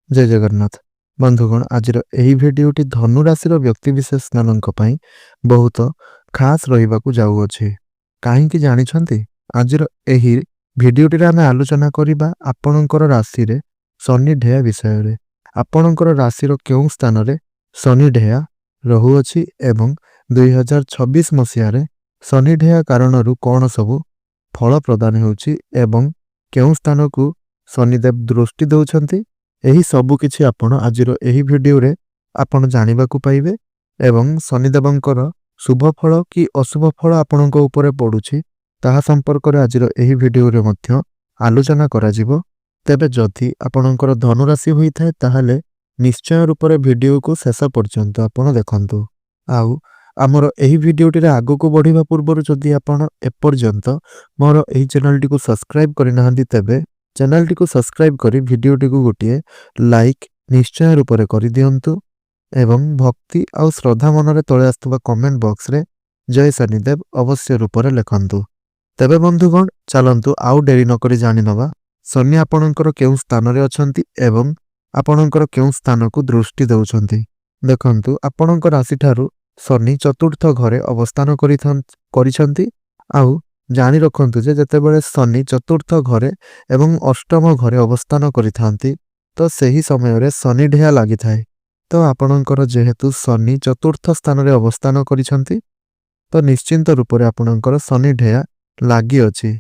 जय जगन्नाथ बंधुगण आज भिडियोटी धनु राशि व्यक्तिशेष मान बहुत खास रही जाऊँगी कहीं जानी आज भिडियोटी आम आलोचना करवा आपणकर राशि रे शनि ढेया विषय रे आपणकर राशि क्यों स्थान रे शनि ढेया रहुअछि एवं 2026 मसीह शनि ढेया कारण कौन सबू फल प्रदान होउछि एवं केउं स्थान को शनिदेव दृष्टि दौरान यही सबु किछि आपण आजिर एही भिडियो रे आपण जानिबा को पाइबे एवं शनिदेवंकर शुभ फल कि अशुभ फल आपणक उपरे पडुछि ताहा संपर्क रे आजिर एही भिडियो रे मध्य आलोचना करा जिवो। तेबे जदि आपणकर धनुराशि होई थाए ताहाले निश्चय रूप रे भिडियो को शेष पर्यंत आपण देखंतु। आउ आमर एही भिडियोटी रे आगो को बढ़िबा पूर्व जदि आपण एपर्यंत मोर एही चैनल टी को सब्सक्राइब करि नाहंती तेबे चैनल टी को सब्सक्राइब करी वीडियो टी को गोटे लाइक निश्चय रूप से कर दिंतु एवं भक्ति आउ श्रद्धा मन रे तले आस्तुवा कमेंट बॉक्स रे जय शनिदेव अवश्य रूप से लिखंतु। तेबे बंधुगण चलंतु आउ डेरी न करी जानि नवा शनि आपणकर केउं स्थान रे अछंती एवं आपणकर केउं स्थान को दृष्टि देउछंती। देखंतु आपणकर राशि ठारू शनि चतुर्थ घरे अवस्थान करिछंती आउ जानी रखंतु जे जेतेबेले शनि चतुर्थ घरे एवं अष्टम घरे अवस्थान करिथांती तो सही समय रे शनि ढेया लागि थाए। तो आपणकर जेहेतु शनि चतुर्थ स्थान रे अवस्थान करिछंती तो निश्चिंत रूप रे आपणकर शनि ढेया लागि अछि।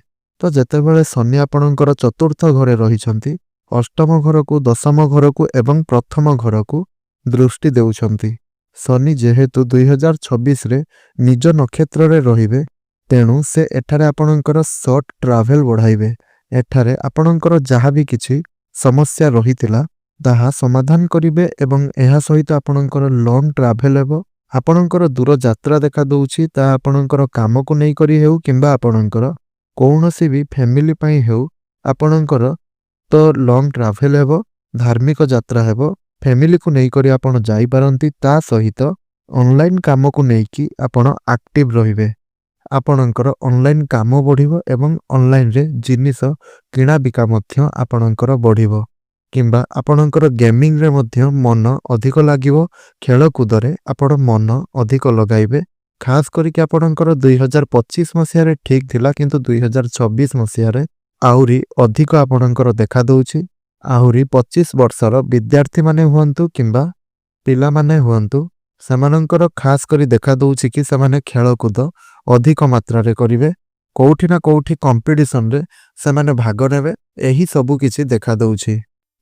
तो जेतेबेले शनि आपणकर चतुर्थ घरे रहिछंती अष्टम घर को दशम घर को एवं प्रथम घर को दृष्टि देउछंती। शनि जेहेतु 2026 रे निज नक्षत्र रे रहिबे तेणु से एठारे आपणकर शॉर्ट ट्रैवल बढ़ाइबे। एठारे आपणकर जहाँ भी किछि समस्या रहितिला ताहा समाधान करिवे एवं एहा सहित आपणकर लॉन्ग ट्रैवल हेबो। आपणकर दूर यात्रा देखा दउछि ता आपणकर काम को नै करी हेउ किंबा आपणकर कोनोसी भी फैमिली पई हेउ आपणकर तो लॉन्ग ट्रैवल हेबो धार्मिक यात्रा हेबो फैमिली को नै करी आपण जाई पारंती। ता सहित ऑनलाइन काम को नै कि आपण एक्टिव रहिबे। आपणकर ऑनलाइन काम बढ़िबो एवं ऑनलाइन रे जिनिस किणा बिका मध्य आपणकर बढ़िबो किंबा आपणकर गेमिंग रे मध्य मन अधिक लागिवो। खेल कूद रे आपण मन अधिक लगाइबे। खास करिक आपणकर 2025 मसिया रे ठीक थिला किंतु 2026 मसिया रे आउरी अधिक आपणकर देखा दउछि। आउरी 25 वर्षर विद्यार्थी माने हुअंतु किंबा पिला माने हुअंतु सेमानंकर खास करी देखा दउछि कि सेमाने खेल कूद अधिक मात्रा रे करिवे कोउठी ना कोउठी कंपटीशन रे सेमाने भाग नेबे एही सबु किछि देखा दउछि।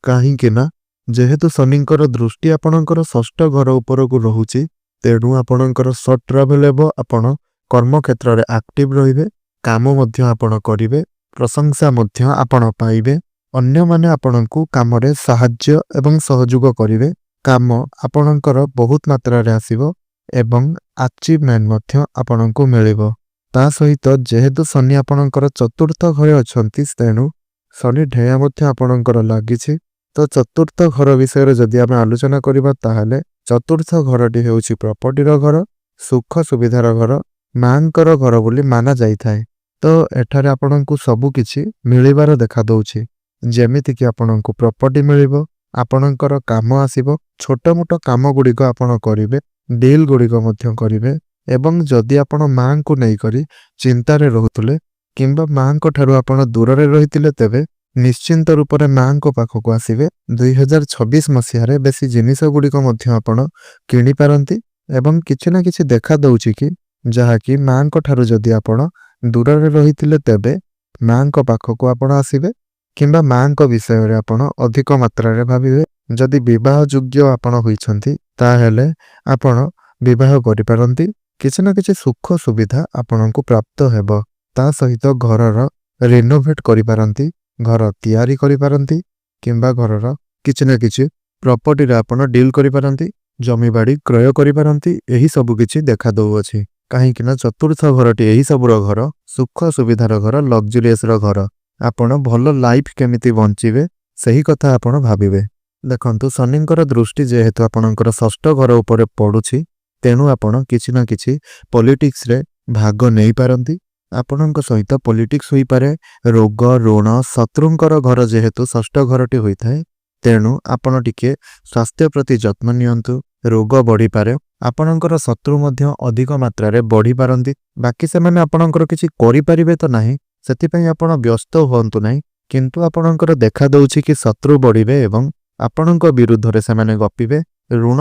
काहे कि ना जेहेतु शनिंकर दृष्टि आपणकर षष्ठ घर ऊपर को रहुछि तेणु आपणकर शॉर्ट ट्रैवल हेबो। आपण कर्म क्षेत्र रे एक्टिव रहिबे काम मध्य आपण करिवे प्रशंसा मध्य आपण पाइबे अन्य माने आपणकु काम रे सहाय्य एवं सहयोग करिवे काम आपणकर बहुत मात्रा रे आसीबो एवं अचीवमेंट मध्य आपणकु मिलिबो। ता सहित जेहेतु शनि आपणकर चतुर्थ घरे अछंती तेणु शनि ढेया मध्य आपणकर लागिछि। तो चतुर्थ घर विषय रे जदि आमे आलोचना करिबा ताहाले चतुर्थ घरटी हेउछि प्रॉपर्टी रो घर सुख सुविधार घर मांकर घर बोली माना जाई थाए। तो एठारे आपणकु सबु किछि मिलिबार देखा दउछि जेमिति कि आपणकु प्रॉपर्टी मिलिबो आपणकर काम आसीबो छोट मोट काम गुडी को आपण करिवे डील गुडी को मध्य करिवे एवं जदि आपण मां को नै करी चिंता रे रहुतले किंबा मां को ठारू आपण दूर रे रहितिले तेबे निश्चिंत रूप रे मां को पाखो को आसीबे। 2026 मसिया रे बेसी जिनिस गुडी को मध्य आपण किनि पारंती एवं किछि ना किछि देखा दउछि कि जहा कि मां को ठारू जदि आपण दूर रे रहितिले तेबे मां को पाखो को आपण आसीबे किंबा मां को विषय रे आपण अधिक मात्रा रे भाबिबे। जदि विवाह योग्य आपण होइछंती ताहेले आपण विवाह करि पारंती किछि ना किछि सुख सुविधा आपणकु प्राप्त हेबो। ता सहित घरर रिनोवेट करि पारंती घर तयारी करि पारंती किंबा घरर किछि ना किछि प्रॉपर्टी रे आपण डील करि पारंती जमी बाड़ी क्रय करि पारंती एही सब किछि देखा दउ अछि। काहे कि ना चतुर्थ घरटी एही सबुर घर सुख सुविधार घर लग्जरियस रो घर आपण भल लाइफ केमिति बंचिबे सही कथा आपण भाबिबे। देखंतु शनिंकर दृष्टि जेहेतु आपणकर षष्ठ घर ऊपर पडुछि तेणु आपण किछि ना किछि पॉलिटिक्स रे भाग नै पारंती आपणक सहित पॉलिटिक्स होई पारे रोग ऋण शत्रुंकर घर जेहेतु षष्ठ घरटी होई थाए ତେଣୁ ଆପଣ ଟିକେ ସ୍ୱାସ୍ଥ୍ୟ ପ୍ରତି ଯତ୍ନ ନିଅନ୍ତୁ। ରୋଗ ବଢ଼ିପାରେ, ଆପଣଙ୍କର ଶତ୍ରୁ ମଧ୍ୟ ଅଧିକ ମାତ୍ରାରେ ବଢ଼ିପାରନ୍ତି। ବାକି ସେମାନେ ଆପଣଙ୍କର କିଛି କରିପାରିବେ ତ ନାହିଁ, ସେଥିପାଇଁ ଆପଣ ବ୍ୟସ୍ତ ହୁଅନ୍ତୁ ନାହିଁ। କିନ୍ତୁ ଆପଣଙ୍କର ଦେଖାଦେଉଛି କି ଶତ୍ରୁ ବଢ଼ିବେ ଏବଂ ଆପଣଙ୍କ ବିରୁଦ୍ଧରେ ସେମାନେ ଗପିବେ। ଋଣ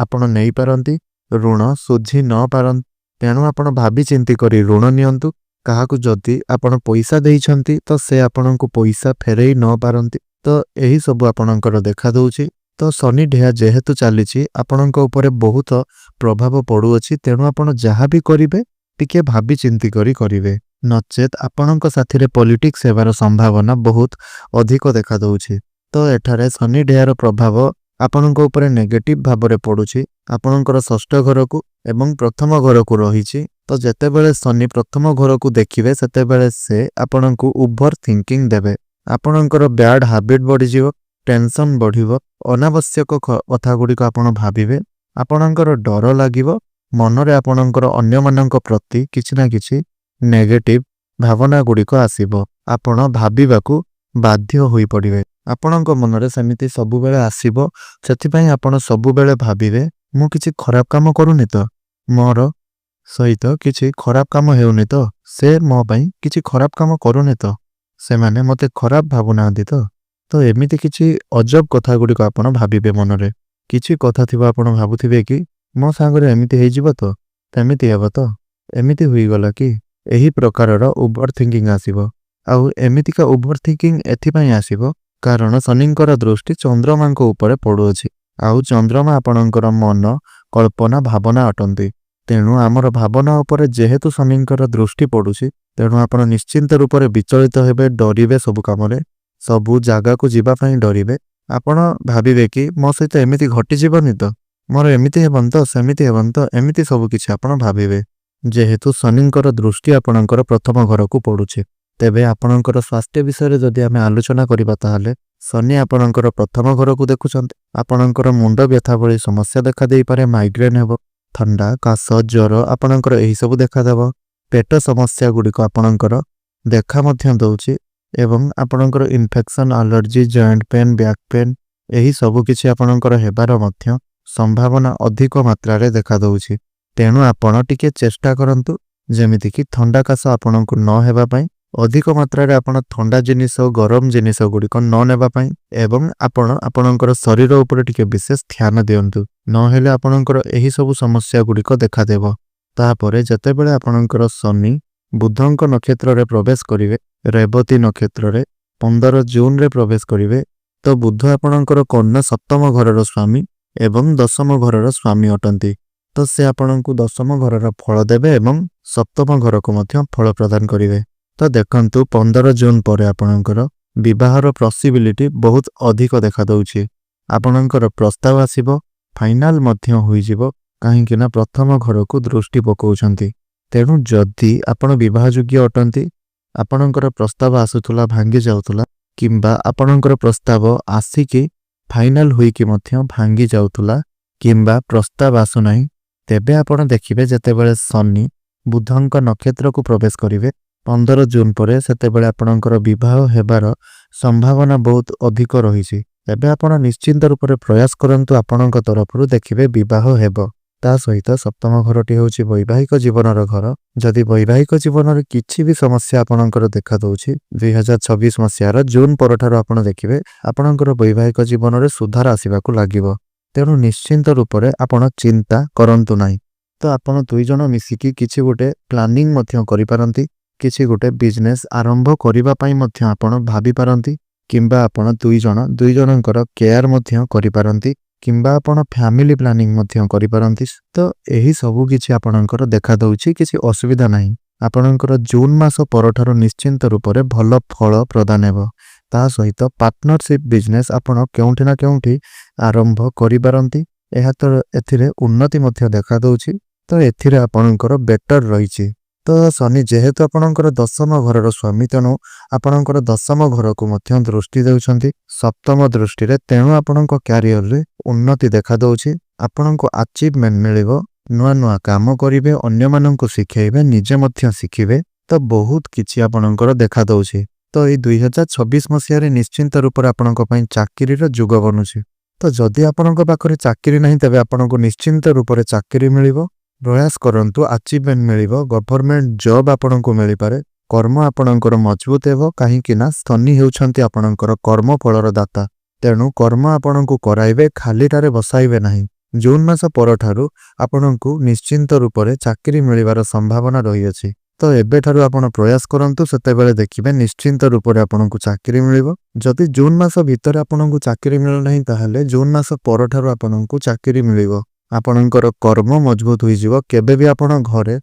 ଆପଣ ନେଇପାରନ୍ତି, ଋଣ ଶୁଝି ନ ପାରନ୍ତି। ତେଣୁ ଆପଣ ଭାବି ଚିନ୍ତି କରି ଋଣ ନିଅନ୍ତୁ। କାହାକୁ ଯଦି ଆପଣ ପଇସା ଦେଇଛନ୍ତି ତ ସେ ଆପଣଙ୍କୁ ପଇସା ଫେରେଇ ନ ପାରନ୍ତି। ତ ଏହି ସବୁ ଆପଣଙ୍କର ଦେଖାଦେଉଛି। ତ ଶନି ଢେଆ ଯେହେତୁ ଚାଲିଛି ଆପଣଙ୍କ ଉପରେ ବହୁତ ପ୍ରଭାବ ପଡ଼ୁଅଛି। ତେଣୁ ଆପଣ ଯାହା ବି କରିବେ ଟିକେ ଭାବି ଚିନ୍ତି କରି କରିବେ, ନଚେତ୍ ଆପଣଙ୍କ ସାଥିରେ ପଲିଟିକ୍ସ ହେବାର ସମ୍ଭାବନା ବହୁତ ଅଧିକ ଦେଖାଦେଉଛି। ତ ଏଠାରେ ଶନି ଢେଆର ପ୍ରଭାବ ଆପଣଙ୍କ ଉପରେ ନେଗେଟିଭ ଭାବରେ ପଡ଼ୁଛି ଆପଣଙ୍କର ଷଷ୍ଠ ଘରକୁ ଏବଂ ପ୍ରଥମ ଘରକୁ ରହିଛି। ତ ଯେତେବେଳେ ଶନି ପ୍ରଥମ ଘରକୁ ଦେଖିବେ ସେତେବେଳେ ସେ ଆପଣଙ୍କୁ ଓଭର ଥିଙ୍କିଂ ଦେବେ। ଆପଣଙ୍କର ବ୍ୟାଡ୍ ହାବିଟ୍ ବଢ଼ିଯିବ, ଟେନସନ୍ ବଢ଼ିବ, ଅନାବଶ୍ୟକ କଥା ଗୁଡ଼ିକ ଆପଣ ଭାବିବେ, ଆପଣଙ୍କର ଡର ଲାଗିବ, ମନରେ ଆପଣଙ୍କର ଅନ୍ୟମାନଙ୍କ ପ୍ରତି କିଛି ନା କିଛି ନେଗେଟିଭ ଭାବନା ଗୁଡ଼ିକ ଆସିବ। ଆପଣ ଭାବିବାକୁ ବାଧ୍ୟ ହୋଇପଡ଼ିବେ। ଆପଣଙ୍କ ମନରେ ସେମିତି ସବୁବେଳେ ଆସିବ। ସେଥିପାଇଁ ଆପଣ ସବୁବେଳେ ଭାବିବେ ମୁଁ କିଛି ଖରାପ କାମ କରୁନି ତ, ମୋର ସହିତ କିଛି ଖରାପ କାମ ହେଉନି ତ, ସେ ମୋ ପାଇଁ କିଛି ଖରାପ କାମ କରୁନି ତ, ସେମାନେ ମୋତେ ଖରାପ ଭାବୁନାହାନ୍ତି ତ। ତ ଏମିତି କିଛି ଅଜବ କଥା ଗୁଡ଼ିକ ଆପଣ ଭାବିବେ ମନରେ। କିଛି କଥା ଥିବ ଆପଣ ଭାବୁଥିବେ କି ମୋ ସାଙ୍ଗରେ ଏମିତି ହେଇଯିବ ତ, ସେମିତି ହେବ ତ, ଏମିତି ହୋଇଗଲା କି, ଏହି ପ୍ରକାରର ଓଭର ଥିଙ୍କିଂ ଆସିବ। ଆଉ ଏମିତିକା ଓଭର ଥିଙ୍କିଂ ଏଥିପାଇଁ ଆସିବ କାରଣ ଶନିଙ୍କର ଦୃଷ୍ଟି ଚନ୍ଦ୍ରମାଙ୍କ ଉପରେ ପଡ଼ୁଅଛି। ଆଉ ଚନ୍ଦ୍ରମା ଆପଣଙ୍କର ମନ, କଳ୍ପନା, ଭାବନା ଅଟନ୍ତି। ତେଣୁ ଆମର ଭାବନା ଉପରେ ଯେହେତୁ ଶନିଙ୍କର ଦୃଷ୍ଟି ପଡ଼ୁଛି, ତେଣୁ ଆପଣ ନିଶ୍ଚିନ୍ତ ରୂପରେ ବିଚଳିତ ହେବେ, ଡରିବେ, ସବୁ କାମରେ ସବୁ ଜାଗାକୁ ଯିବା ପାଇଁ ଡରିବେ। ଆପଣ ଭାବିବେ କି ମୋ ସହିତ ଏମିତି ଘଟିଯିବନି ତ, ମୋର ଏମିତି ହେବନି ତ, ସେମିତି ହେବନି ତ, ଏମିତି ସବୁ କିଛି ଆପଣ ଭାବିବେ। ଯେହେତୁ ଶନିଙ୍କର ଦୃଷ୍ଟି ଆପଣଙ୍କର ପ୍ରଥମ ଘରକୁ ପଡ଼ୁଛି, ତେବେ ଆପଣଙ୍କର ସ୍ୱାସ୍ଥ୍ୟ ବିଷୟରେ ଯଦି ଆମେ ଆଲୋଚନା କରିବା ତାହେଲେ ଶନି ଆପଣଙ୍କର ପ୍ରଥମ ଘରକୁ ଦେଖୁଛନ୍ତି। ଆପଣଙ୍କର ମୁଣ୍ଡ ବ୍ୟଥା ଭଳି ସମସ୍ୟା ଦେଖାଦେଇପାରେ, ମାଇଗ୍ରେନ୍ ହେବ, ଥଣ୍ଡା, କାଶ, ଜ୍ୱର ଆପଣଙ୍କର ଏହିସବୁ ଦେଖାଦେବ। ପେଟ ସମସ୍ୟା ଗୁଡ଼ିକ ଆପଣଙ୍କର ଦେଖା ମଧ୍ୟ ଦେଉଛି ଏବଂ ଆପଣଙ୍କର infection, allergy, joint pain, back pain ଏହି ସବୁ କିଛି ଆପଣଙ୍କର ହେବାର ମଧ୍ୟ ସମ୍ଭାବନା ଅଧିକ ମାତ୍ରାରେ ଦେଖାଦେଉଛି। ତେଣୁ ଆପଣ ଟିକେ ଚେଷ୍ଟା କରନ୍ତୁ ଯେମିତିକି ଥଣ୍ଡା କାଶ ଆପଣଙ୍କୁ ନ ହେବା ପାଇଁ। ଅଧିକ ମାତ୍ରାରେ ଆପଣ ଥଣ୍ଡା ଜିନିଷ, ଗରମ ଜିନିଷ ଗୁଡ଼ିକ ନ ନେବା ପାଇଁ ଏବଂ ଆପଣ ଆପଣଙ୍କର ଶରୀର ଉପରେ ଟିକେ ବିଶେଷ ଧ୍ୟାନ ଦିଅନ୍ତୁ। ନହେଲେ ଆପଣଙ୍କର ଏହିସବୁ ସମସ୍ୟା ଗୁଡ଼ିକ ଦେଖାଦେବ। ତାପରେ ଯେତେବେଳେ ଆପଣଙ୍କର ଶନି ବୁଧଙ୍କ ନକ୍ଷତ୍ରରେ ପ୍ରବେଶ କରିବେ, ରେବତୀ ନକ୍ଷତ୍ରରେ 15 ଜୁନରେ ପ୍ରବେଶ କରିବେ, ତ ବୁଧ ଆପଣଙ୍କର କନ୍ୟା ସପ୍ତମ ଘରର ସ୍ୱାମୀ ଏବଂ ଦଶମ ଘରର ସ୍ୱାମୀ ଅଟନ୍ତି। ତ ସେ ଆପଣଙ୍କୁ ଦଶମ ଘରର ଫଳ ଦେବେ ଏବଂ ସପ୍ତମ ଘରକୁ ମଧ୍ୟ ଫଳ ପ୍ରଦାନ କରିବେ। ତ ଦେଖନ୍ତୁ 15 ଜୁନ୍ ପରେ ଆପଣଙ୍କର ବିବାହର ପସିବିଲିଟି ବହୁତ ଅଧିକ ଦେଖାଦେଉଛି। ଆପଣଙ୍କର ପ୍ରସ୍ତାବ ଆସିବ, ଫାଇନାଲ ମଧ୍ୟ ହୋଇଯିବ, କାହିଁକି ନା ପ୍ରଥମ ଘରକୁ ଦୃଷ୍ଟି ପକାଉଛନ୍ତି। ତେଣୁ ଯଦି ଆପଣ ବିବାହ ଯୋଗ୍ୟ ଅଟନ୍ତି, ଆପଣଙ୍କର ପ୍ରସ୍ତାବ ଆସୁଥିଲା ଭାଙ୍ଗି ଯାଉଥିଲା, କିମ୍ବା ଆପଣଙ୍କର ପ୍ରସ୍ତାବ ଆସିକି ଫାଇନାଲ ହୋଇକି ମଧ୍ୟ ଭାଙ୍ଗି ଯାଉଥିଲା, କିମ୍ବା ପ୍ରସ୍ତାବ ଆସୁନାହିଁ, ତେବେ ଆପଣ ଦେଖିବେ ଯେତେବେଳେ ଶନି ବୁଧଙ୍କ ନକ୍ଷତ୍ରକୁ ପ୍ରବେଶ କରିବେ 15 ଜୁନ୍ ପରେ, ସେତେବେଳେ ଆପଣଙ୍କର ବିବାହ ହେବାର ସମ୍ଭାବନା ବହୁତ ଅଧିକ ରହିଛି। ତେବେ ଆପଣ ନିଶ୍ଚିନ୍ତ ରୂପରେ ପ୍ରୟାସ କରନ୍ତୁ, ଆପଣଙ୍କ ତରଫରୁ ଦେଖିବେ ବିବାହ ହେବ। ତା ସହିତ ସପ୍ତମ ଘରଟି ହେଉଛି ବୈବାହିକ ଜୀବନର ଘର। ଯଦି ବୈବାହିକ ଜୀବନରେ କିଛି ବି ସମସ୍ୟା ଆପଣଙ୍କର ଦେଖାଦେଉଛି 2026 ମସିହାର ଜୁନ୍ ପରଠାରୁ ଆପଣ ଦେଖିବେ ଆପଣଙ୍କର ବୈବାହିକ ଜୀବନରେ ସୁଧାର ଆସିବାକୁ ଲାଗିବ। ତେଣୁ ନିଶ୍ଚିନ୍ତ ରୂପରେ ଆପଣ ଚିନ୍ତା କରନ୍ତୁ ନାହିଁ। ତ ଆପଣ ଦୁଇ ଜଣ ମିଶିକି କିଛି ଗୋଟେ ପ୍ଲାନିଂ ମଧ୍ୟ କରିପାରନ୍ତି। କିଛି ଗୋଟେ ବିଜନେସ୍ ଆରମ୍ଭ କରିବା ପାଇଁ ମଧ୍ୟ ଆପଣ ଭାବିପାରନ୍ତି, କିମ୍ବା ଆପଣ ଦୁଇ ଜଣଙ୍କର କେୟାର ମଧ୍ୟ କରିପାରନ୍ତି, କିମ୍ବା ଆପଣ ଫ୍ୟାମିଲି ପ୍ଲାନିଂ ମଧ୍ୟ କରିପାରନ୍ତି। ତ ଏହି ସବୁ କିଛି ଆପଣଙ୍କର ଦେଖାଦେଉଛି, କିଛି ଅସୁବିଧା ନାହିଁ। ଆପଣଙ୍କର ଜୁନ୍ ମାସ ପରଠାରୁ ନିଶ୍ଚିନ୍ତ ରୂପରେ ଭଲ ଫଳ ପ୍ରଦାନ ହେବ। ତା ସହିତ ପାର୍ଟନରସିପ୍ ବିଜନେସ୍ ଆପଣ କେଉଁଠି ନା କେଉଁଠି ଆରମ୍ଭ କରିପାରନ୍ତି। ଏଥିରେ ଉନ୍ନତି ମଧ୍ୟ ଦେଖାଦେଉଛି। ତ ଏଥିରେ ଆପଣଙ୍କର ବେଟର ରହିଛି। ତ ଶନି ଯେହେତୁ ଆପଣଙ୍କର ଦଶମ ଘରର ସ୍ୱାମୀ, ତେଣୁ ଆପଣଙ୍କର ଦଶମ ଘରକୁ ମଧ୍ୟ ଦୃଷ୍ଟି ଦେଉଛନ୍ତି ସପ୍ତମ ଦୃଷ୍ଟିରେ। ତେଣୁ ଆପଣଙ୍କ କ୍ୟାରିୟରରେ ଉନ୍ନତି ଦେଖାଦେଉଛି, ଆପଣଙ୍କୁ ଆଚିଭମେଣ୍ଟ ମିଳିବ, ନୂଆ ନୂଆ କାମ କରିବେ, ଅନ୍ୟମାନଙ୍କୁ ଶିଖେଇବେ, ନିଜେ ମଧ୍ୟ ଶିଖିବେ। ତ ବହୁତ କିଛି ଆପଣଙ୍କର ଦେଖାଦେଉଛି। ତ ତ ଏଇ 2026 ମସିହାରେ ନିଶ୍ଚିନ୍ତ ରୂପରେ ଆପଣଙ୍କ ପାଇଁ ଚାକିରିର ଯୁଗ ବନୁଛି। ତ ଯଦି ଆପଣଙ୍କ ପାଖରେ ଚାକିରି ନାହିଁ ତେବେ ଆପଣଙ୍କୁ ନିଶ୍ଚିନ୍ତ ରୂପରେ ଚାକିରି ମିଳିବ। ପ୍ରୟାସ କରନ୍ତୁ, ଆଚିଭମେଣ୍ଟ ମିଳିବ, ଗଭର୍ଣ୍ଣମେଣ୍ଟ ଜବ୍ ଆପଣଙ୍କୁ ମିଳିପାରେ। କର୍ମ ଆପଣଙ୍କର ମଜବୁତ ହେବ, କାହିଁକି ନା ଶନି ହେଉଛନ୍ତି ଆପଣଙ୍କର କର୍ମ ଫଳର ଦାତା। ତେଣୁ କର୍ମ ଆପଣଙ୍କୁ କରାଇବେ, ଖାଲିଟାରେ ବସାଇବେ ନାହିଁ। ଜୁନ୍ ମାସ ପରଠାରୁ ଆପଣଙ୍କୁ ନିଶ୍ଚିନ୍ତ ରୂପରେ ଚାକିରି ମିଳିବାର ସମ୍ଭାବନା ରହିଅଛି। ତ ଏବେଠାରୁ ଆପଣ ପ୍ରୟାସ କରନ୍ତୁ, ସେତେବେଳେ ଦେଖିବେ ନିଶ୍ଚିନ୍ତ ରୂପରେ ଆପଣଙ୍କୁ ଚାକିରି ମିଳିବ। ଯଦି ଜୁନ୍ ମାସ ଭିତରେ ଆପଣଙ୍କୁ ଚାକିରି ମିଳୁନାହିଁ ତାହେଲେ ଜୁନ୍ ମାସ ପରଠାରୁ ଆପଣଙ୍କୁ ଚାକିରି ମିଳିବ। ଆପଣଙ୍କର କର୍ମ ମଜବୁତ ହୋଇଯିବ। କେବେ ବି ଆପଣ ଘରେ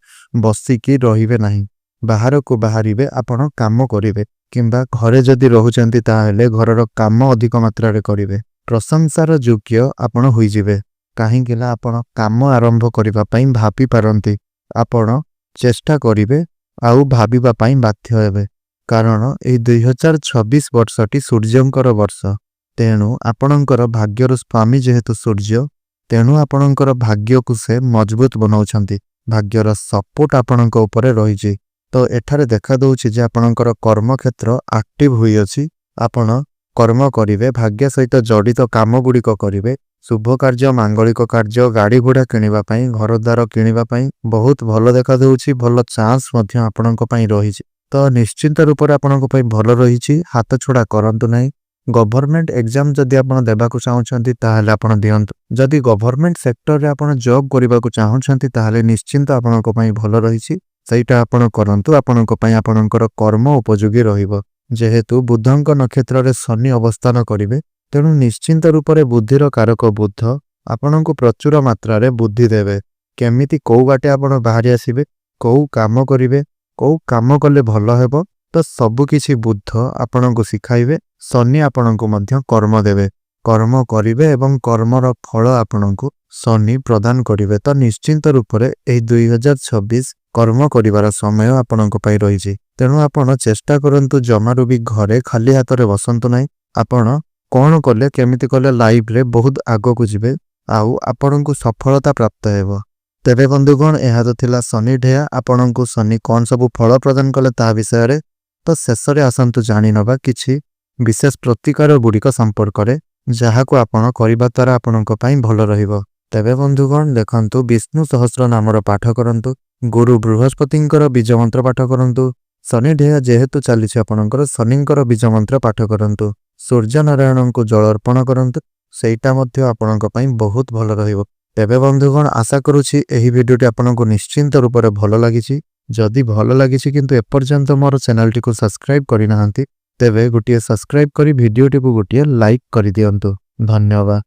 ବସିକି ରହିବେ ନାହିଁ, ବାହାରକୁ ବାହାରିବେ, ଆପଣ କାମ କରିବେ, କିମ୍ବା ଘରେ ଯଦି ରହୁଛନ୍ତି ତାହେଲେ ଘରର କାମ ଅଧିକ ମାତ୍ରାରେ କରିବେ। ପ୍ରଶଂସାର ଯୋଗ୍ୟ ଆପଣ ହୋଇଯିବେ, କାହିଁକି ନା ଆପଣ କାମ ଆରମ୍ଭ କରିବା ପାଇଁ ଭାବି ପାରନ୍ତି। ଆପଣ ଚେଷ୍ଟା କରିବେ ଆଉ ଭାବିବା ପାଇଁ ବାଧ୍ୟ ହେବେ, କାରଣ ଏହି 2026 ବର୍ଷଟି ସୂର୍ଯ୍ୟଙ୍କର ବର୍ଷ। ତେଣୁ ଆପଣଙ୍କର ଭାଗ୍ୟର ସ୍ୱାମୀ ଯେହେତୁ ସୂର୍ଯ୍ୟ, ତେଣୁ ଆପଣଙ୍କର ଭାଗ୍ୟକୁ ସେ ମଜବୁତ ବନାଉଛନ୍ତି। ଭାଗ୍ୟର ସପୋର୍ଟ ଆପଣଙ୍କ ଉପରେ ରହିଛି। ତ ଏଠାରେ ଦେଖାଦେଉଛି ଯେ ଆପଣଙ୍କର କର୍ମକ୍ଷେତ୍ର ଆକ୍ଟିଭ ହୋଇଅଛି। ଆପଣ କର୍ମ କରିବେ, ଭାଗ୍ୟ ସହିତ ଜଡ଼ିତ କାମଗୁଡ଼ିକ କରିବେ। ଶୁଭ କାର୍ଯ୍ୟ, ମାଙ୍ଗଳିକ କାର୍ଯ୍ୟ, ଗାଡ଼ି ଘୋଡ଼ା କିଣିବା ପାଇଁ, ଘରଦ୍ୱାର କିଣିବା ପାଇଁ ବହୁତ ଭଲ ଦେଖାଦେଉଛି। ଭଲ ଚାନ୍ସ ମଧ୍ୟ ଆପଣଙ୍କ ପାଇଁ ରହିଛି। ତ ନିଶ୍ଚିନ୍ତ ରୂପରେ ଆପଣଙ୍କ ପାଇଁ ଭଲ ରହିଛି, ହାତ ଛଡ଼ା କରନ୍ତୁ ନାହିଁ। ଗଭର୍ଣ୍ଣମେଣ୍ଟ ଏକ୍ଜାମ ଯଦି ଆପଣ ଦେବାକୁ ଚାହୁଁଛନ୍ତି ତାହେଲେ ଆପଣ ଦିଅନ୍ତୁ। ଯଦି ଗଭର୍ଣ୍ଣମେଣ୍ଟ ସେକ୍ଟରରେ ଆପଣ ଜବ୍ କରିବାକୁ ଚାହୁଁଛନ୍ତି ତାହେଲେ ନିଶ୍ଚିନ୍ତ ଆପଣଙ୍କ ପାଇଁ ଭଲ ରହିଛି, ସେଇଟା ଆପଣ କରନ୍ତୁ। ଆପଣଙ୍କ ପାଇଁ ଆପଣଙ୍କର କର୍ମ ଉପଯୋଗୀ ରହିବ। ଯେହେତୁ ବୁଧଙ୍କ ନକ୍ଷତ୍ରରେ ଶନି ଅବସ୍ଥାନ କରିବେ, ତେଣୁ ନିଶ୍ଚିନ୍ତ ରୂପରେ ବୁଦ୍ଧିର କାରକ ବୁଧ ଆପଣଙ୍କୁ ପ୍ରଚୁର ମାତ୍ରାରେ ବୁଦ୍ଧି ଦେବେ। କେମିତି କୋଉ ବାଟେ ଆପଣ ବାହାରି ଆସିବେ, କୋଉ କାମ କରିବେ, କୋଉ କାମ କଲେ ଭଲ ହେବ, ତ ସବୁକିଛି ବୁଧ ଆପଣଙ୍କୁ ଶିଖାଇବେ। ଶନି ଆପଣଙ୍କୁ ମଧ୍ୟ କର୍ମ ଦେବେ, କର୍ମ କରିବେ ଏବଂ କର୍ମର ଫଳ ଆପଣଙ୍କୁ ଶନି ପ୍ରଦାନ କରିବେ। ତ ନିଶ୍ଚିନ୍ତ ରୂପରେ ଏହି 2026 କର୍ମ କରିବାର ସମୟ ଆପଣଙ୍କ ପାଇଁ ରହିଛି। ତେଣୁ ଆପଣ ଚେଷ୍ଟା କରନ୍ତୁ ଜମାରୁ ବି ଘରେ ଖାଲି ହାତରେ ବସନ୍ତୁ ନାହିଁ। ଆପଣ କ'ଣ କଲେ, କେମିତି କଲେ ଲାଇଫରେ ବହୁତ ଆଗକୁ ଯିବେ ଆଉ ଆପଣଙ୍କୁ ସଫଳତା ପ୍ରାପ୍ତ ହେବ। ତେବେ ବନ୍ଧୁଗଣ, ଏହା ତ ଥିଲା ଶନି ଢେୟା। ଆପଣଙ୍କୁ ଶନି କ'ଣ ସବୁ ଫଳ ପ୍ରଦାନ କଲେ ତାହା ବିଷୟରେ। ତ ଶେଷରେ ଆସନ୍ତୁ ଜାଣିନେବା କିଛି ବିଶେଷ ପ୍ରତିକାର ଗୁଡ଼ିକ ସମ୍ପର୍କରେ, ଯାହାକୁ ଆପଣ କରିବା ଦ୍ୱାରା ଆପଣଙ୍କ ପାଇଁ ଭଲ ରହିବ। ତେବେ ବନ୍ଧୁଗଣ ଦେଖନ୍ତୁ, ବିଷ୍ଣୁ ସହସ୍ର ନାମର ପାଠ କରନ୍ତୁ, ଗୁରୁ ବୃହସ୍ପତିଙ୍କର ବୀଜମନ୍ତ୍ର ପାଠ କରନ୍ତୁ। ଶନି ଢେୟା ଯେହେତୁ ଚାଲିଛି ଆପଣଙ୍କର, ଶନିଙ୍କର ବୀଜମନ୍ତ୍ର ପାଠ କରନ୍ତୁ। ସୂର୍ଯ୍ୟନାରାୟଣଙ୍କୁ ଜଳ ଅର୍ପଣ କରନ୍ତୁ, ସେଇଟା ମଧ୍ୟ ଆପଣଙ୍କ ପାଇଁ ବହୁତ ଭଲ ରହିବ। ତେବେ ବନ୍ଧୁଗଣ, ଆଶା କରୁଛି ଏହି ଭିଡ଼ିଓଟି ଆପଣଙ୍କୁ ନିଶ୍ଚିନ୍ତ ରୂପରେ ଭଲ ଲାଗିଛି। ଯଦି ଭଲ ଲାଗିଛି କିନ୍ତୁ ଏପର୍ଯ୍ୟନ୍ତ ମୋର ଚ୍ୟାନେଲଟିକୁ ସବସ୍କ୍ରାଇବ୍ କରିନାହାନ୍ତି, ତେବେ ଗୋଟିଏ ସବସ୍କ୍ରାଇବ୍ କରି ଭିଡ଼ିଓଟିକୁ ଗୋଟିଏ ଲାଇକ୍ କରିଦିଅନ୍ତୁ। ଧନ୍ୟବାଦ।